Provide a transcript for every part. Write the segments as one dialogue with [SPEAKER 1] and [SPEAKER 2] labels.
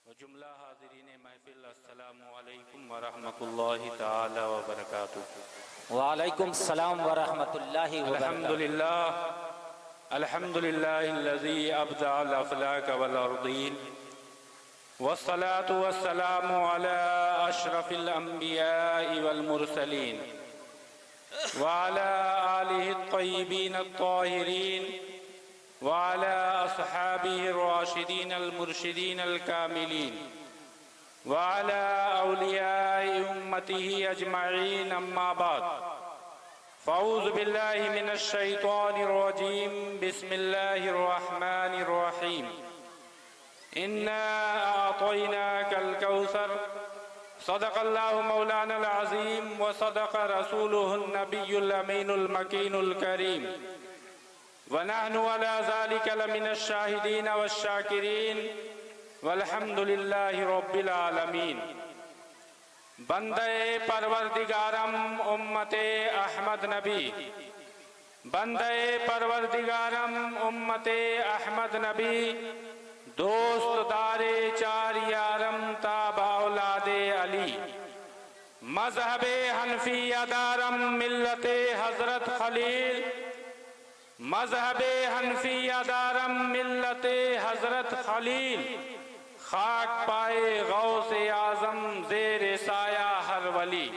[SPEAKER 1] وجملہ حاضرین محفل السلام علیکم ورحمۃ اللہ تعالی وبرکاتہ۔
[SPEAKER 2] وعلیکم السلام ورحمۃ اللہ وبرکاتہ۔
[SPEAKER 1] الحمد للہ الذی ابدع الافلاک والارضین والصلاة والسلام علی اشرف الانبیاء والمرسلین وعلی آلہ الطیبین الطاہرین وعلى أصحابه الراشدين المرشدين الكاملين وعلى أولياء أمته أجمعين أما بعد فأعوذ بالله من الشيطان الرجيم بسم الله الرحمن الرحيم إنا أعطيناك الكوثر صدق الله مولانا العظيم وصدق رسوله النبي الأمين المكين الكريم ونحن على ذلك لمن الشاهدين والشاكرين والحمد لله رب العالمين۔ بندے پروردگارم امت احمد نبی، بندے پروردگارم امت احمد نبی، دوست دار چار یارم تاب اولاد علی، مذہب حنفی دارم ملت حضرت خلیل، مذہب حنفی دارم ملت حضرت خلیل، خاک پائے غوث اعظم زیر سایہ ہر ولی۔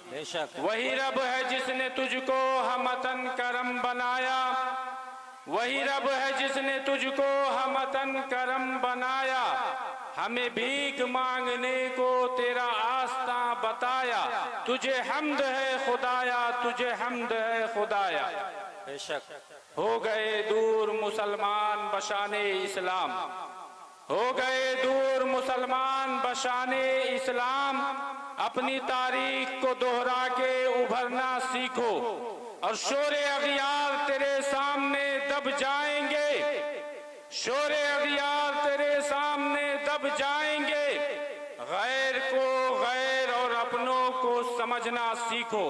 [SPEAKER 2] بے شک
[SPEAKER 1] وہی رب ہے جس نے تجھ کو ہمتن کرم بنایا، وہی رب ہے جس نے تجھ کو ہمتن کرم بنایا، ہمیں بھیک مانگنے کو تیرا آستاں بتایا، تجھے حمد ہے خدایا، تجھے حمد ہے خدایا۔
[SPEAKER 2] بے شک
[SPEAKER 1] ہو گئے دور مسلمان بشان اسلام، ہو گئے دور مسلمان بشان اسلام، اپنی تاریخ کو دہرا کے ابھرنا سیکھو اور شور اغیار تیرے سامنے دب جائیں گے، شور اغیار تیرے سامنے دب جائیں گے۔ غیر کو غیر اور اپنوں کو سمجھنا سیکھو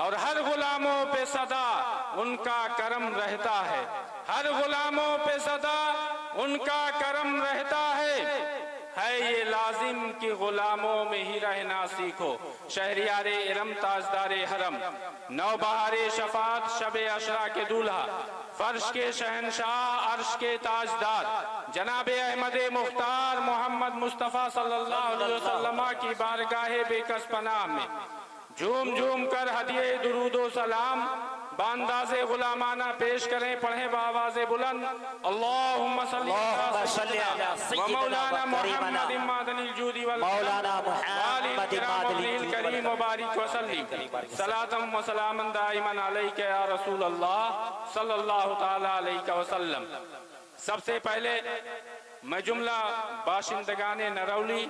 [SPEAKER 1] اور ہر غلاموں پہ سدا ان کا کرم رہتا ہے، ہر غلاموں پہ سدا ان کا کرم رہتا ہے یہ لازم کہ غلاموں میں ہی رہنا سیکھو۔ شہریار ارم تاجدار حرم، نوبہار شفاعت شب عشرہ کے دولہا، فرش کے شہنشاہ عرش کے تاجدار جناب احمد مختار محمد مصطفیٰ صلی اللہ علیہ وسلم کی بارگاہ بے کس پناہ میں جھوم جھوم کر ہدیہ درود و سلام بانداز غلامانہ پیش کریں، پڑھیں بآواز بلند، اللہم صلی علی سیدنا مولانا محمد مادن الجود
[SPEAKER 2] مولانا محمد مادن
[SPEAKER 1] الکریم وبارک وسلم صلاۃ و سلاما دائما علیک یا رسول اللہ صلی اللہ تعالی علیہ وسلم۔ سب سے پہلے میں جملہ باشندگان نرولی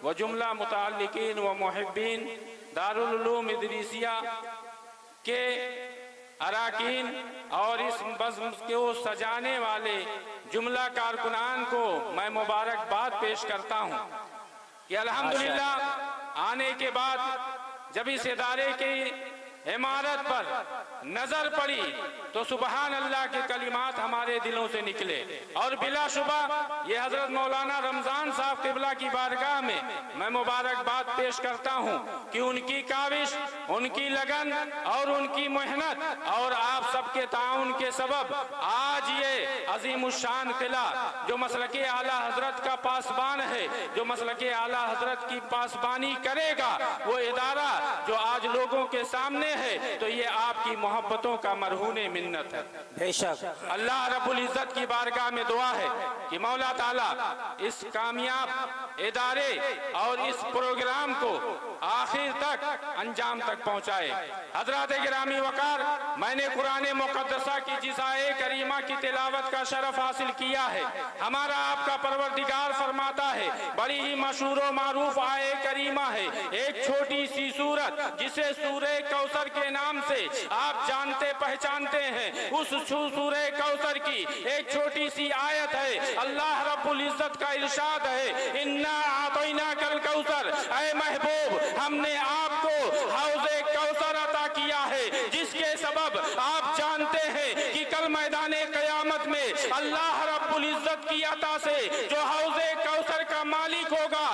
[SPEAKER 1] و جملہ متعلقین و محبین دارالعلوم ادریسیہ کے اراکین اور اس بزم کو سجانے والے جملہ کارکنان کو میں مبارکباد پیش کرتا ہوں کہ الحمدللہ آنے کے بعد جب اس ادارے کی عمارت پر نظر پڑی تو سبحان اللہ کے کلمات ہمارے دلوں سے نکلے، اور بلا شبہ یہ حضرت مولانا رمضان صاحب قبلہ کی بارگاہ میں میں مبارکباد پیش کرتا ہوں کہ ان کی کاوش، ان کی لگن اور ان کی محنت اور آپ سب کے تعاون کے سبب آج یہ عظیم الشان قلعہ جو مسلک اعلیٰ حضرت کا پاسبان ہے، جو مسلک اعلیٰ حضرت کی پاسبانی کرے گا، وہ ادارہ جو آج لوگوں کے سامنے ہے، تو یہ آپ کی محبتوں کا مرہون منت ہے۔
[SPEAKER 2] بے شک
[SPEAKER 1] اللہ رب العزت کی بارگاہ میں دعا ہے کہ مولا تعالیٰ اس کامیاب ادارے اور اس پروگرام کو آخر تک انجام تک پہنچائے۔ حضرات گرامی وقار، میں نے قرآن مقدسہ کی جس آیے کریمہ کی تلاوت کا شرف حاصل کیا ہے، ہمارا آپ کا پروردگار فرماتا ہے، بڑی ہی مشہور و معروف آیے کریمہ ہے، ایک چھوٹی سی سورت جسے سورہ کوثر کے نام سے آپ جانتے پہچانتے ہیں، اس سورہ کوثر کی ایک چھوٹی سی آیت ہے۔ اللہ رب العزت کا ارشاد ہے، اِنَّا أَعْطَيْنَاكَ الْكَوْثَرَ، اے محبوب ہم نے آپ کو حوض کوثر عطا کیا ہے، جس کے سبب آپ جانتے ہیں کہ کل میدان قیامت میں اللہ رب العزت کی عطا سے جو حوض کوثر کا مالک ہوگا،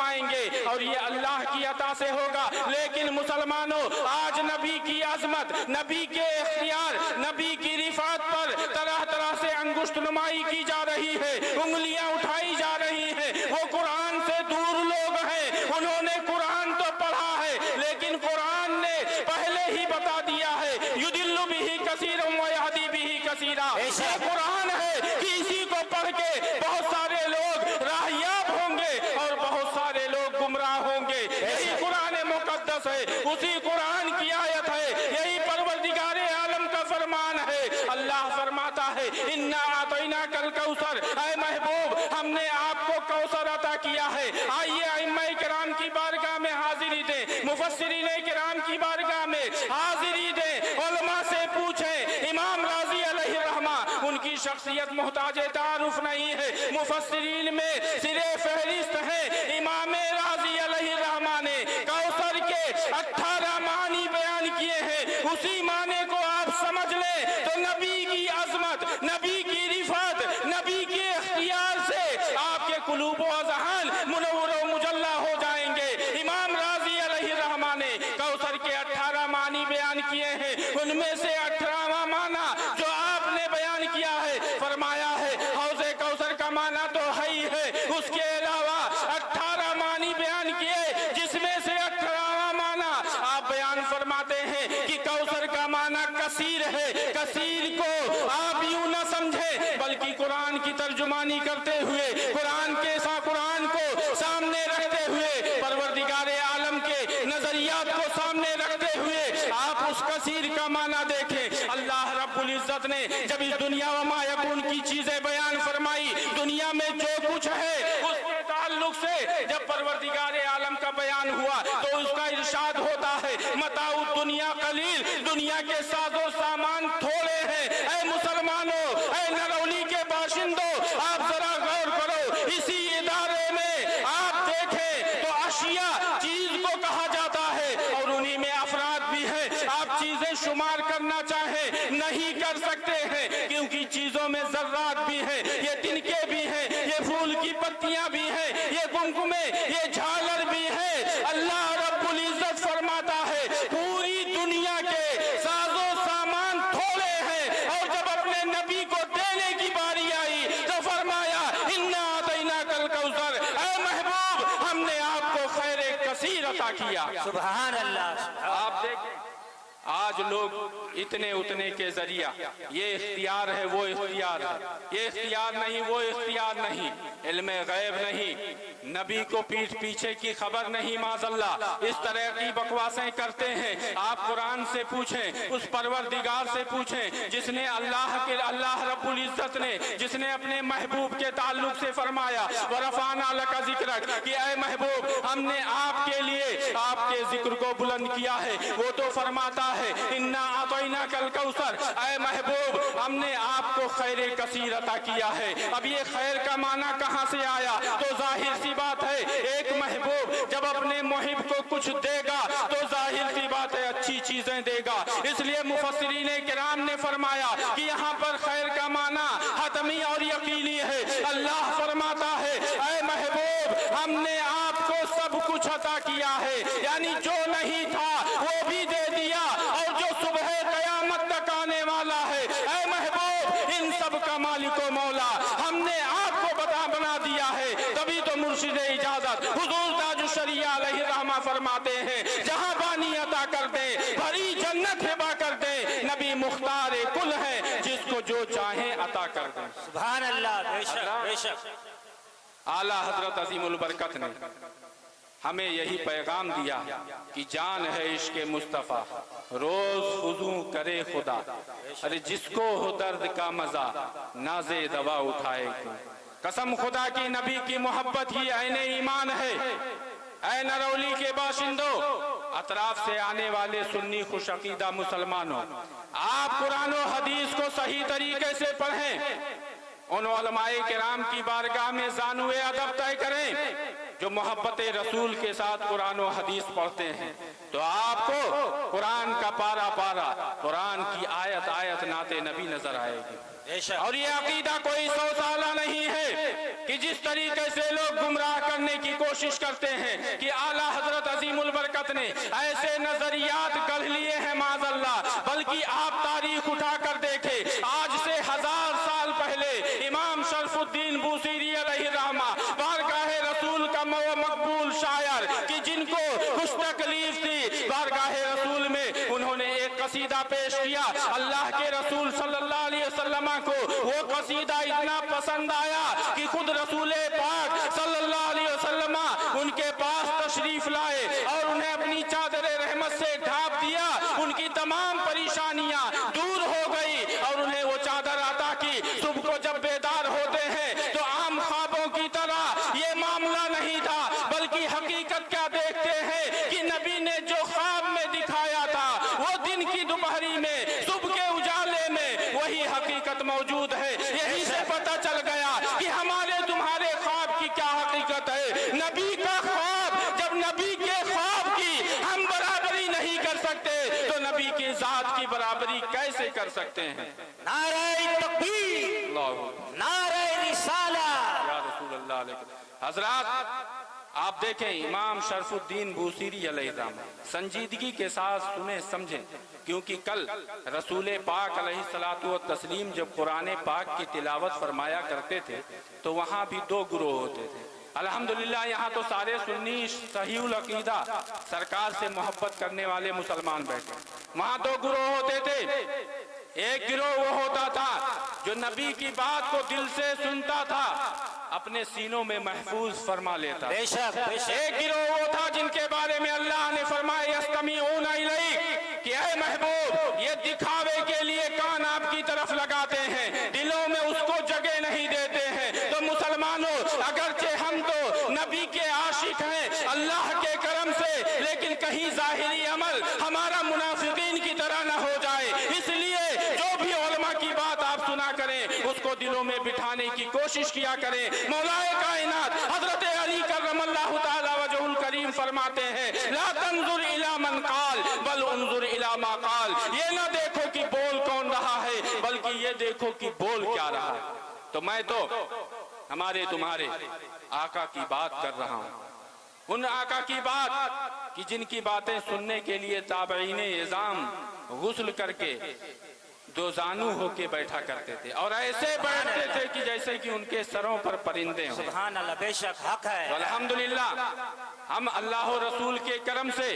[SPEAKER 1] फरमाएंगे और ये अल्लाह की अता से होगा। लेकिन मुसलमानों, आज नबी की अजमत, नबी के इख्तियार, नबी की रिफात पर तरह तरह से अंगुष्ठ नुमाई की जा रही है, उंगलियां उठाई जा रही हैं। वो कुरान से दूर लोग हैं, उन्होंने कुरान तो पढ़ा है लेकिन कुरान ने पहले ही बता दिया है, युदिल्लु बिही कसीरन व यहदी बिही कसीरा। ये कुरान है कि इसी को पढ़ के बहुत सारे लोग राहयाब होंगे और बहुत सारे लोग गुमराह होंगे। यही कुरान मुकद्दस है, उसी कुरान की आयत है, यही परवरदिगारे आलम का फरमान है। अल्लाह फरमाता है, इन्ना आतैना कल कौसर, ऐ महबूब हमने आपको कौसर अता किया है। आइए अइम्मा-ए किराम की बारगाह में हाजिरी दें, मुफस्सिरीन-ए किराम की बारगाह में हाजिरी दें, उलमा से पूछें। इमाम राजी अलैहि रहमा, उनकी शख्सियत मुहताजे तारुफ नहीं है, मुफस्सिरीन में सिरे फहरिस्त है। इमाम राजी अलैहि रहमा ने कौसर के 18 मानी बयान किए हैं। उसी माने को आप समझ लें तो नबी की अजमत, नबी की रिफत, नबी के इख्तियार से आपके कुलूब व अज़हान मुनव्वर व मुजल्ला हो जाएंगे। इमाम राजी अलैहि रहमा ने कौसर के 18 मानी बयान किए हैं, उनमें से 18वां माना जो आपने बयान किया है, फरमाया है हौज़े कौसर का माना तो है ही है, उसके अलावा 18 मानी बयान किए, जिसमें से 18वां माना आप बयान फरमाते हैं कि कौसर का माना कसीर है। कसीर को आप यूं न समझे बल्कि कुरान की तर्जुमानी करते हुए, कुरान को सामने रखते हुए, परवरदिगारे आलम के नजरियात को सामने रखते हुए आप उस कसीर का माना देखें। अल्लाह रब्बुल इज्जत ने जब इस दुनिया व मा यकून की चीजें बयान फरमाई, दुनिया में जो कुछ है उसके ताल्लुक से जब परवरदिगारे आलम का बयान हुआ तो उसका इरशाद होता है, मताउ दुनिया कलील, दुनिया के साजो सामान थोड़े हैं। ऐ मुसलमानों, ऐ नरौली के बाशिंदों, आप जरा गौर करो, इसी इदारे में आप देखें तो अशिया चीज को कहा जाता है और उन्हीं में अफराद भी है। आप चीजें शुमार करना चाहें नहीं कर सकते हैं, क्योंकि चीजों में जर्रात भी है, ये तिनके भी हैं, ये फूल की पत्तियां भी हैं, ये कुमकुमे, ये झालर भी है। अल्लाह रब्बुल इज्जत फरमाता है पूरी दुनिया के साजो सामान थोड़े हैं, और जब अपने नबी को देने की बारी आई तो फरमाया, इन्ना आतैना कल कौसर, ऐ महबूब हमने आपको खैर कसीर अता किया।
[SPEAKER 2] सुभान अल्लाह।
[SPEAKER 1] आप देखें आज लोग इतने उतने के जरिया, ये इख्तियार है वो इख्तियार है, ये इख्तियार नहीं वो इख्तियार नहीं, इल्म गैब नहीं, नबी को पीठ पीछे की खबर नहीं, माज़अल्लाह इस तरह की बकवासें करते हैं। आप कुरान से पूछें, उस परवरदिगार से पूछें जिसने अल्लाह रब्बुल इज्जत ने जिसने अपने महबूब के ताल्लुक से फरमाया, वरफ़अना लका ज़िक्रक, कि ऐ महबूब हमने आपके लिए आपके जिक्र को बुलंद किया है। वो तो फरमाता है इन्ना आतैना कल कौसर, ऐ महबूब हमने आपको खैर कसीर अता किया है। अब ये खैर का माना कहाँ से आया? तो जाहिर सी बात है, एक महबूब जब अपने मुहिब को कुछ देगा तो जाहिर सी बात है अच्छी चीजें देगा। इसलिए मुफस्सिरीन किराम ने फरमाया कि यहाँ पर खैर का माना हतमी और यकीनी है। अल्लाह फरमाता है ऐ महबूब हमने आपको सब कुछ अता किया है, यानी जो नहीं था वो भी दे दिया, और जो सुबह कयामत तक आने वाला है, ऐ महबूब इन सब का मालिको मौला हमने आपको बना दिया है। तभी तो मुर्शिद इजाजत हुजूर ताजुश शरिया अलैहि रहमा फरमाते हैं, जहां बानी अता कर दे भरी जन्नत हिबा कर दे, नबी मुख्तार कुल है जिसको जो चाहे अता कर दे।
[SPEAKER 2] सुभान अल्लाह। बेशक बेशक।
[SPEAKER 1] आला हजरत अजीमुल बरकत ने हमें यही पैगाम दिया कि जान है इश्क मुस्तफ़ा रोज खुजू करे खुदा, अरे जिसको हो दर्द का मजा नाजे दवा उठाए क्यों। कसम खुदा की नबी की मोहब्बत ही ऐने ईमान है। ऐ नरौली के बाशिंदों, अतराफ से आने वाले सुन्नी खुशअकीदा मुसलमानों, आप कुरान और हदीस को सही तरीके से पढ़ें। उन उलमाए किराम की बारगाह में ज़ानुए अदब तय करें जो मोहब्बत रसूल के साथ कुरान और हदीस पढ़ते हैं, तो आपको कुरान का पारा पारा, कुरान की आयत आयत नाते नबी नजर आएगी। और ये अकीदा कोई 100 साला नहीं है कि जिस तरीके से लोग गुमराह करने की कोशिश कोशिश करते हैं कि आला हजरत अजीमुल बरकत ने ऐसे नजरियात गढ़ लिए हैं माज़अल्लाह, बल्कि आप तारीख उठा कर देखें, आज से 1000 साल पहले इमाम शरफुद्दीन बूसीरी अलैहि रहमा बारगाह रसूल का मकबूल शायर कि जिनको कुछ तकलीफ थी, बारगाह रसूल में उन्होंने एक कसीदा पेश किया। अल्लाह के रसूल सल्लल्लाहु अलैहि वसल्लम को वो कसीदा इतना पसंद आया कि खुद रसूल पाक सल्लल्लाहु अलैहि वसल्लम उनके पास तशरीफ लाए और उन्हें अपनी चादर रहमत से ढांप दिया। उनकी तमाम परेशानियां दूर हो गई और उन्हें वो चादर अता की। सुबह को जब बेदार होते हैं तो आम ख्वाबों की तरह ये मामला नहीं था, बल्कि हकीकत क्या देखते हैं कि नबी ने जो ख्वाब में दिखाया था वो दिन की दोपहरी में, सुबह के उजाले में वही हकीकत मौजूद है। यही से पता चल गया कि हमारे तुम्हारे ख्वाब की क्या हकीकत है। नबी का ख्वाब, जब नबी के ख्वाब की हम बराबरी नहीं कर सकते तो नबी की जात की बराबरी कैसे कर सकते हैं।
[SPEAKER 2] नारे तकबीर, नारे रिसाला।
[SPEAKER 1] हजरात आप देखें, इमाम शरफुद्दीन बूसीरी अलैहिस्सलाम संजीदगी के साथ सुने समझें, क्योंकि कल रसूल पाक अलैहिस्सलातु व तस्लीम जब कुरान पाक की तिलावत फरमाया करते थे तो वहाँ भी दो ग्रोह होते थे। अल्हम्दुलिल्लाह यहाँ तो सारे सुन्नी सहीउल अकीदा सरकार से मोहब्बत करने वाले मुसलमान बैठे। वहाँ दो ग्रोह होते थे। एक गिरोह वो होता था जो नबी की बात को दिल से सुनता था, अपने सीनों में महफूज फरमा लेता।
[SPEAKER 2] बेशक, बेशक।
[SPEAKER 1] एक गिरोह वो था जिनके बारे में अल्लाह ने फरमाया यस्तमीऊना इलैक कि ऐ महबूब, ये दिखावे के लिए कान आपकी तरफ लगाते हैं, दिलों में उसको जगह नहीं देते हैं। तो मुसलमानों, अगरचे हम तो नबी के आशिक हैं अल्लाह के करम से, लेकिन कहीं जाहिरी अमल हमारा मुनाफिकीन की तरह न हो जाए, इसलिए जो भी उलमा की बात आप सुना करें उसको दिलों में बिठाने की कोशिश किया करें। मौलाए कायनात हजरत अली करमल्लाहु ताला वजहुल करीम फरमाते हैं, ला तंजुर इला मन काल बल उन्जुर इला मा काल। ये ना देखो कि बोल कौन रहा है, बल्कि ये देखो कि बोल क्या रहा है। तो मैं तो हमारे तुम्हारे आका की बात कर रहा हूँ, उन आका की बात कि जिनकी बातें सुनने के लिए ताबईने इज़ाम गुस्ल करके दो जानू होके बैठा करते थे और ऐसे बैठते थे कि जैसे कि उनके सरों पर परिंदे हों।
[SPEAKER 2] सुभान अल्लाह, बेशक हक है।
[SPEAKER 1] तो अल्हम्दुलिल्लाह हम अल्लाह रसूल के करम से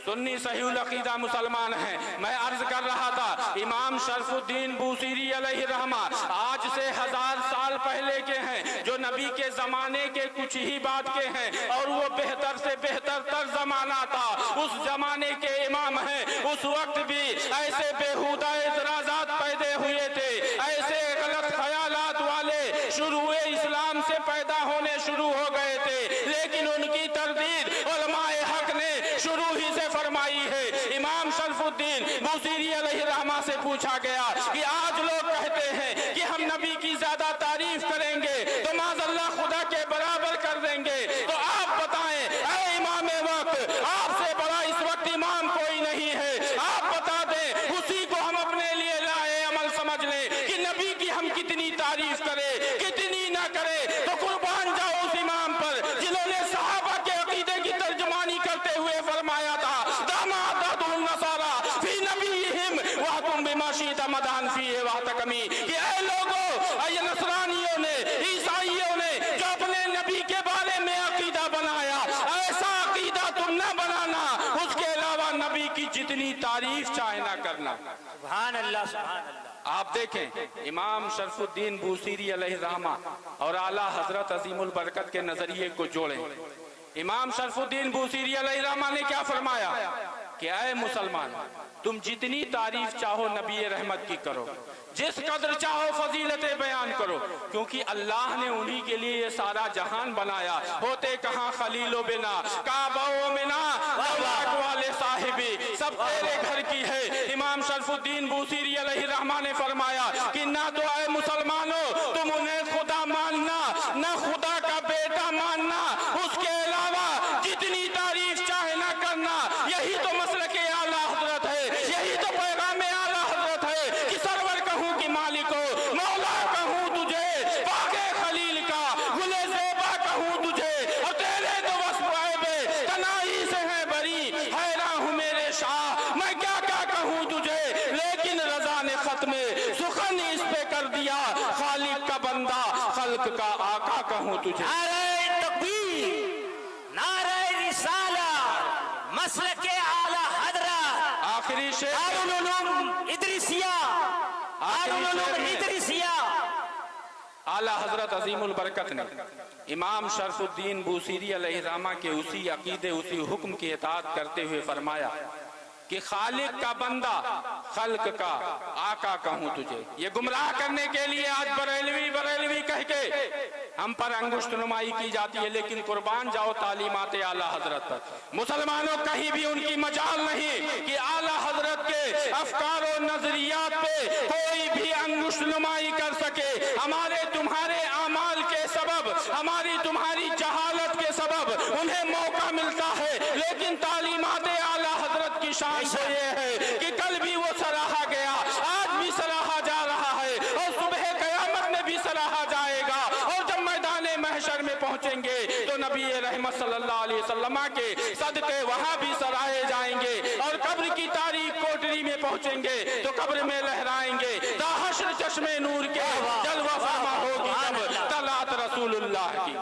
[SPEAKER 1] सुन्नी सहीउल अकीदा मुसलमान हैं। मैं अर्ज कर रहा था, इमाम शरफुद्दीन बूसीरी अलैहि रहमा आज से 1000 साल पहले के हैं, जो नबी के जमाने के कुछ ही बात के हैं और वो बेहतर से बेहतर तर जमाना था, उस जमाने के इमाम हैं। उस वक्त भी ऐसे बेहुदा इतराजात पैदा हुए थे, ऐसे गलत ख्यालात वाले शुरू इस्लाम से पैदा होने शुरू हो गए थे, लेकिन उनकी तरदीद उलमाए हक ने शुरू ही से फरमाई है। इमाम शरफुद्दीन बूसीरी अलैहि रहमा से पूछा गया कि आज लोग कहते हैं कि हम नबी की ज्यादा तारीफ करेंगे तो माज़अल्लाह खुदा के बराबर कर देंगे, तो आप बताएं ऐ इमाम वक्त, आपसे बड़ा इस वक्त इमाम कोई नहीं है, आप बता दें, उसी को हम अपने लिए लाए अमल समझ लें कि नबी की हम कितनी तारीफ करें कितनी ना करें। तो कुर्बान जाओ उस इमाम पर जिन्होंने सहाबा के अकीदे की तर्जुमानी करते हुए फरमाया था, दामादातुन नसारा फी नबीहिम व तुम बिमा शीता मदान फी व तकमी, कि ऐ लोगों, ऐ नसरानियों ने, ईसाइयों ने जो अपने नबी के बारे में अकीदा बनाया, ऐसा अकीदा तुम ना बनाना, उसके अलावा नबी की जितनी तारीफ चाहे ना करना।
[SPEAKER 2] सुभान अल्लाह, सुभान अल्लाह।
[SPEAKER 1] आप देखें, इमाम शरफुद्दीन बूसीरी अलैहि रहमा और आला हजरत अजीमुल बरकत के नजरिए को जोड़ें। इमाम शरफुद्दीन बूसीरी अलैहि रहमा ने क्या फरमाया कि ऐ मुसलमान, तुम जितनी तारीफ चाहो नबी रहमत की करो, जिस कदर चाहो फजीलतें बयान करो, क्योंकि अल्लाह ने उन्हीं के लिए ये सारा जहान बनाया। होते कहाँ खलीलो बिना काबा मिना वाले साहिबी, सब तेरे घर की है। इमाम शरफुद्दीन बूसीरी अलैहि रहमा ने फरमाया कि ना तो ऐ मुसलमानों तुम उन्हें खुदा मानना, ना खुदा का बेटा मानना, उसके अलावा जितनी तारीफ चाहे ना करना। यही तो मसलक आला हजरत है, यही तो पैगाम आला हजरत है कि सरवर कहूँ कि मालिको, मौला कहूँ तुझे, पाके खलील का गुले ज़ेबा कहूँ तुझे, और तेरे तो वस्फ बंदा, खल्क का आका कहूँ तुझे।
[SPEAKER 2] नारे तकबीर, नारे रिसाला, मसलके आला हजरा,
[SPEAKER 1] आखिरी शेर,
[SPEAKER 2] दारुल उलूम इदरिसिया, दारुल उलूम इदरिसिया।
[SPEAKER 1] आला हजरत अजीमुल बरकत ने इमाम शरफुद्दीन बूसीरी अलैहिर्रहमा के उसी अकीदे, उसी हुक्म की इताअत करते हुए फरमाया कि खालिक का बंदा, खल्क का आका कहूँ तुझे। ये गुमराह करने के लिए आज बरेलवी बरेलवी कह के हम पर अंगुष्ठ नुमाई की जाती है, लेकिन कुर्बान जाओ तालीमात आला हजरत पर। मुसलमानों कहीं भी उनकी मजाल नहीं कि आला हजरत के अफकार और नजरियात पे कोई भी अंगुष्ठ नुमाई कर सके। हमारे तुम्हारे आमाल के सबब, हमारी तुम्हारी जहालत के सबब उन्हें मौका मिलता है, लेकिन तालीमात आला हजरत की शान तो ये है कि कल भी वो सराहा गया, आज भी सराहा जा रहा है और सुबह कयामत में भी सराहा जाएगा। और जब मैदान महशर में पहुंचेंगे तो नबी रहमत सल्लल्लाहु अलैहि वसल्लम के सदके वहां भी सराहे जाएंगे, और कब्र की तारीख कोठरी में पहुंचेंगे तो कब्र में लहराएंगे। ताहश्र चश्मे नूर के जलवा फरमा होगी जब तलात रसूलुल्लाह की।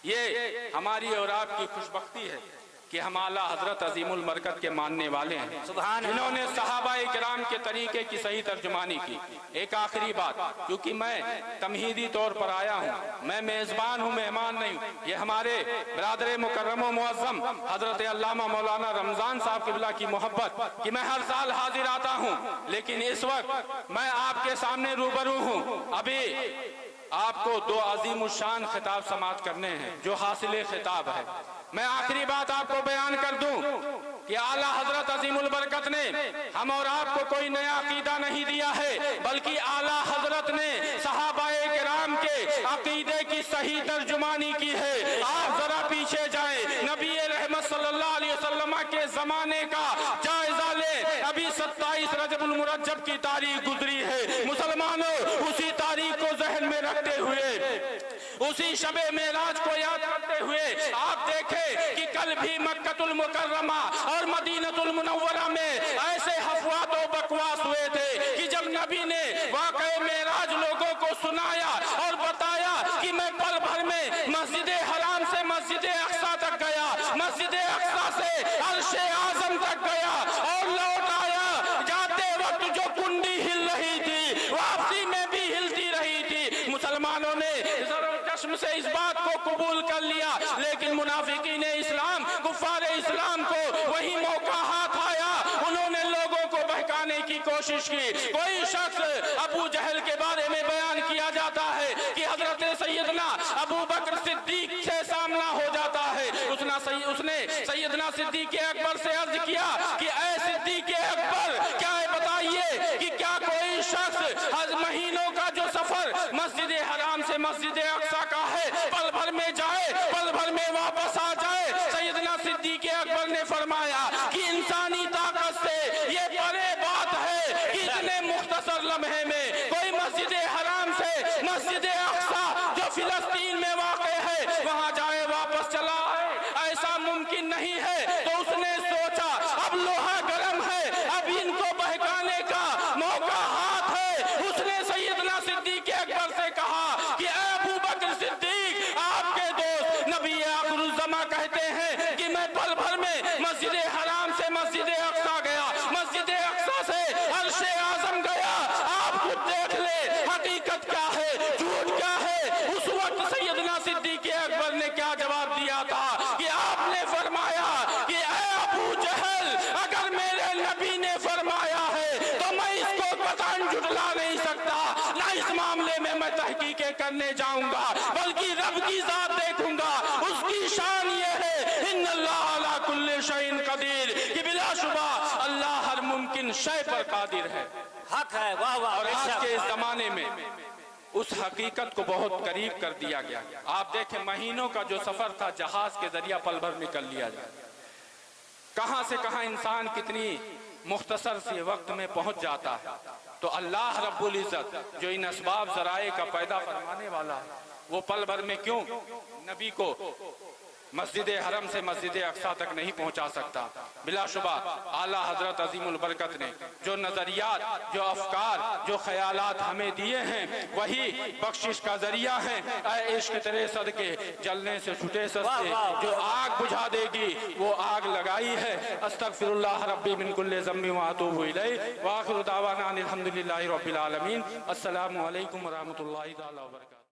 [SPEAKER 1] ये हमारी और आपकी खुशबख्ती है कि हम आला हजरत अजीमुल बरकत के मानने वाले हैं, जिन्होंने सहाबाए किराम के तरीके की सही तर्जुमानी की। एक आखिरी बात, क्योंकि मैं तमहीदी तौर पर आया हूँ, मैं मेजबान हूँ, मेहमान नहीं हूँ। ये हमारे बरादर मुकर्रम मुअज़्ज़म हजरत अल्लामा मौलाना रमजान साहब किबला की मोहब्बत कि मैं हर साल हाजिर आता हूँ, लेकिन इस वक्त मैं आपके सामने रूबरू हूँ। अभी आपको दो अजीम शान खिताब समाअत करने हैं जो हासिल खिताब है। मैं आखिरी बात आपको बयान कर दूं कि आला हजरत अजीमुल बरकत ने हम और आपको कोई नया अकीदा नहीं दिया है, बल्कि आला हजरत ने सहाबाए किराम के अकीदे की सही तर्जुमानी की है। आप जरा पीछे जाएं, नबी रहमत सल्लल्लाहु अलैहि वसल्लम के जमाने का जायजा ले। अभी 27 रजबुल मुरज्जब की तारीख गुजरी है। मुसलमानों, उसी तारीख को जहन में रखते हुए, उसी शबे मेराज को याद करते हुए आप देखें कि कल भी मक्कतुल मुकर्रमा और मदीनतुल मुनव्वरा में ऐसे हफवात और बकवास हुए थे कि जब नबी ने वाक़े मेराज लोगों को सुनाया और बताया कि मैं पल भर में मस्जिद हराम से मस्जिद अक्सा तक गया, मस्जिद अक्सा से अर्शे आजम तक गया और लौट आया, जाते वक्त जो कुंडी हिल रही थी वापसी में भी हिलती रही थी। मुसलमानों ने चश्म से इस बात को कबूल कर लिया, लेकिन मुनाफिकीन इस्लाम, कुफ्फार इस्लाम को वही मौका हाथ आया, उन्होंने लोगों को बहकाने की कोशिश की। कोई शख्स अबू जहल के बारे में बयान किया जाता है कि हजरत सैयदना अबू बकर सिद्दीक से सामना हो जाता है। उसने सैयदना सिद्दीक अकबर से अर्ज किया कि ऐ सिद्दीक अकबर, क्या बताइए कि क्या कोई शख्स हज महीनों का जो सफर मस्जिद हराम से मस्जिद अक्सा का है, पल भर में जाए, पल भर में वापस आ जाए। सैयदना सिद्दीक अकबर ने फरमाया कि इंसानी ताकत से ये बड़े बात है कि इतने मुख्तसर लम्हे में कोई मस्जिद हराम से मस्जिद अक्सा जो फिलिस्तीन में वाक़े है वहां जाए, वापस चला आए, ऐसा मुमकिन नहीं है। तो उसने सोचा अब लोहा गर्म है, अब इनको बहकाने का मौका हाथ है। उसने सैयदना सिद्दीक अकबर से कहा कि अबू बकर सिद्दीक, आपके दोस्त नबी आखिरुज़्ज़मा कहते हैं कि मैं पल भर में मस्जिद हराम से मस्जिद अक्सा गया, मस्जिद अक्सा से अर्शे आजम गया, आप खुद देख ले हकीकत क्या है, झूठ क्या है। उस वक्त सैयदना सिद्दीक अकबर ने क्या जवाब दिया था कि आपने फरमाया कि ऐ अबू जहल, अगर मेरे नबी ने फरमाया है तो मैं इसको कतई झुठला नहीं सकता, ना इस मामले में मैं तहकीकें करने जाऊंगा, बल्कि रब की जात देखूंगा। उसकी शान ये है इन्नल्लाह अला कुल्लि शैइन कदीर, कि बिलाशुबा अल्लाह हर मुमकिन शय पर कादिर है।
[SPEAKER 2] हक है, वाह वाह।
[SPEAKER 1] और आज के इस जमाने में उस हकीकत को बहुत करीब कर दिया गया। आप देखें, महीनों का जो सफर था जहाज के जरिया पल भर में कर लिया जाए। कहां से कहां इंसान कितनी मुख्तसर से वक्त में पहुंच जाता है। तो अल्लाह रब्बुल इज्जत जो इन असबाब जराए का पैदा फरमाने वाला है, वो पल भर में क्यों नबी को مسجد حرم سے مسجد اقصی تک نہیں پہنچا سکتا۔ بلا شبہ اعلیٰ حضرت عظیم البرکت نے جو نظریات، جو افکار، جو خیالات ہمیں دیے ہیں وہی بخشش کا ذریعہ ہیں۔ اے عشق تیرے صدقے جلنے سے چھٹے سستے، جو آگ بجھا دے گی وہ آگ لگائی ہے۔ استغفر اللہ ربی من کل ذنب واتوب الیہ، وآخر دعوانا ان الحمدللہ رب العالمین۔ السلام علیکم ورحمۃ اللہ تعالی وبرکاتہ۔